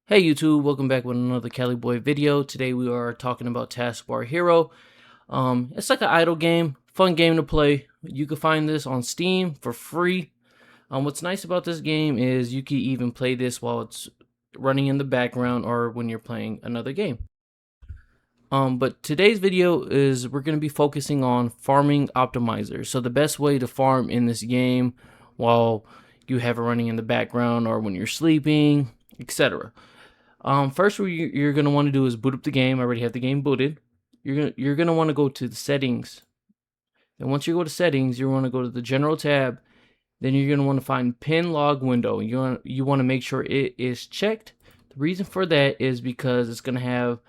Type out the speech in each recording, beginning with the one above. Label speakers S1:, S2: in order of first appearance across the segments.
S1: Hey YouTube, welcome back with another Cali Boy video. Today we are talking about Taskbar Hero. It's like an idle game, fun game to play. You can find this on Steam for free. What's nice about this game is you can even play this while it's running in the background or when you're playing another game. But today's video is we're going to be focusing on farming optimizers. So the best way to farm in this game while you have it running in the background or when you're sleeping, etc. First, what you're gonna want to do is boot up the game. I already have the game booted. You're gonna want to go to the settings, and once you go to settings, you want to go to the general tab. Then you're gonna want to find pin log window. You want to make sure it is checked. The reason for that is because it's gonna have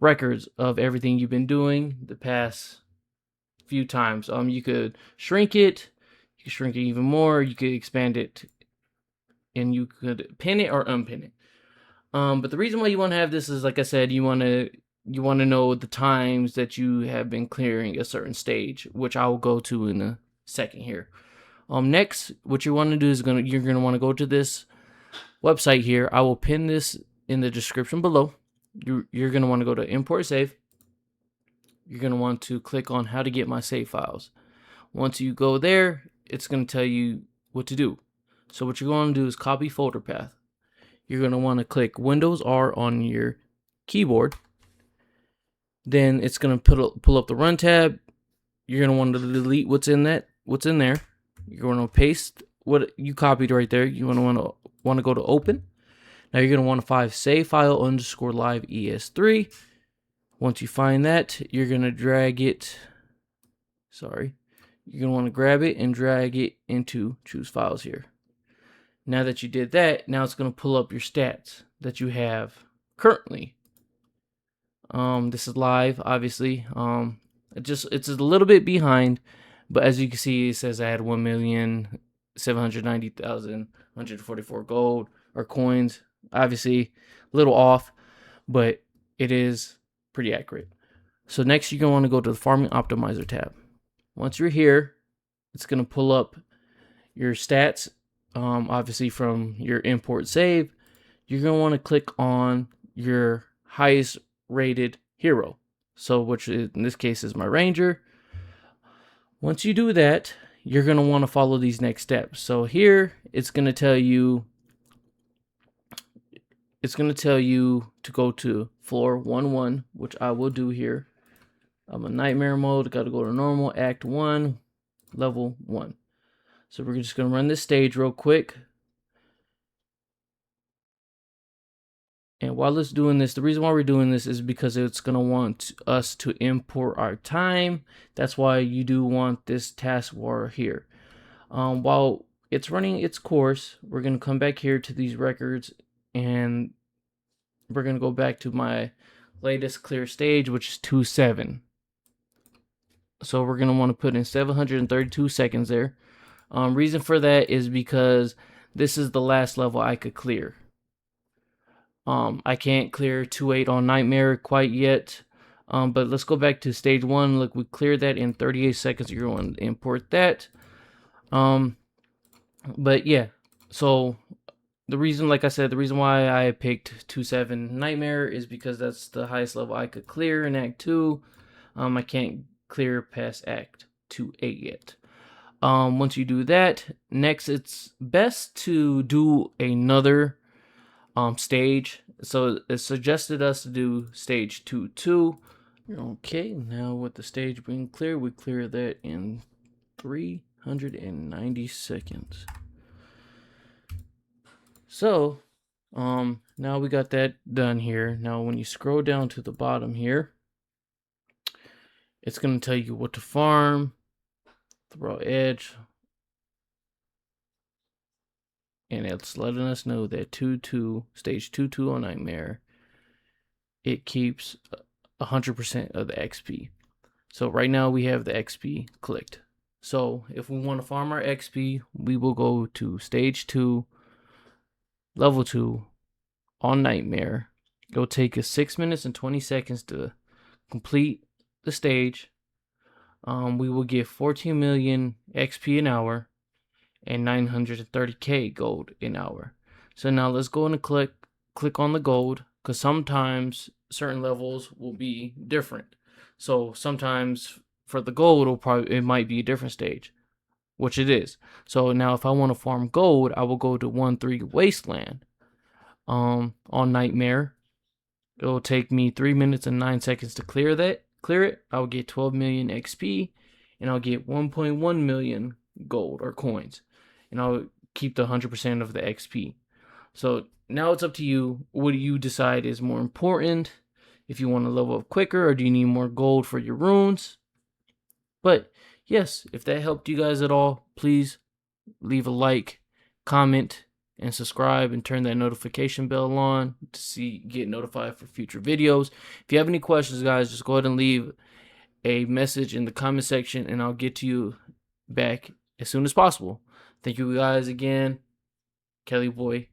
S1: records of everything you've been doing the past few times. You could shrink it. You could shrink it even more. You could expand it, and you could pin it or unpin it. But the reason why you want to have this is, like I said, you want to know the times that you have been clearing a certain stage, which I will go to in a second here. Next, what you want to do is you're gonna want to go to this website here. I will pin this in the description below. You're gonna want to go to import save. You're gonna want to click on how to get my save files. Once you go there, it's gonna tell you what to do. So what you're going to do is copy folder path. You're going to want to click Windows R on your keyboard. Then it's going to pull up the Run tab. You're going to want to delete what's in there. You're going to paste what you copied right there. You want to go to Open. Now you're going to want to find save file underscore live ES3. Once you find that, you're going to drag it. You're going to want to grab it and drag it into choose files here. Now that you did that, now it's going to pull up your stats that you have currently. This is live, obviously. It's a little bit behind, but as you can see, it says I had 1,790,144 gold or coins. Obviously, a little off, but it is pretty accurate. So next, you're going to want to go to the Farming Optimizer tab. Once you're here, it's going to pull up your stats. Obviously from your import save, you're going to want to click on your highest rated hero. So which in this case is my ranger. Once you do that, you're going to want to follow these next steps. So here it's going to tell you to go to floor 1-1, which I will do here. I'm a nightmare mode, got to go to normal, act 1, level 1. So we're just going to run this stage real quick. And while it's doing this, the reason why we're doing this is because it's going to want us to import our time. That's why you do want this taskbar here. While it's running its course, we're going to come back here to these records, and we're going to go back to my latest clear stage, which is 2-7. So we're going to want to put in 732 seconds there. Reason for that is because this is the last level I could clear. I can't clear 2-8 on Nightmare quite yet. But let's go back to stage 1. Look, we cleared that in 38 seconds. You're going to import that. But yeah, so the reason, like I said, the reason why I picked 2-7 Nightmare is because that's the highest level I could clear in Act 2. I can't clear past Act 2-8 yet. Once you do that, next it's best to do another stage. So it suggested us to do stage 2-2. Okay, now with the stage being clear, we clear that in 390 seconds. So now we got that done here. Now when you scroll down to the bottom here, it's going to tell you what to farm. Throw edge, and it's letting us know that 2-2 stage 2-2 on Nightmare, it keeps 100% of the XP. So right now we have the XP clicked. So if we want to farm our XP, we will go to stage 2, level 2 on Nightmare. It'll take us 6 minutes and 20 seconds to complete the stage. We will get 14 million XP an hour and 930k gold an hour. So now let's go and click click on the gold, because sometimes certain levels will be different. So sometimes for the gold, it might be a different stage, which it is. So now if I want to farm gold, I will go to 1-3 Wasteland on Nightmare. It'll take me 3 minutes and 9 seconds to clear it. I'll get 12 million XP, and I'll get 1.1 million gold or coins, and I'll keep the 100% of the XP. So now it's up to you. What do you decide is more important? If you want to level up quicker, or do you need more gold for your runes? But yes, if that helped you guys at all, please leave a like, comment, and subscribe, and turn that notification bell on to get notified for future videos. If you have any questions, guys, just go ahead and leave a message in the comment section, and I'll get to you back as soon as possible. Thank you guys again. Kelly Boy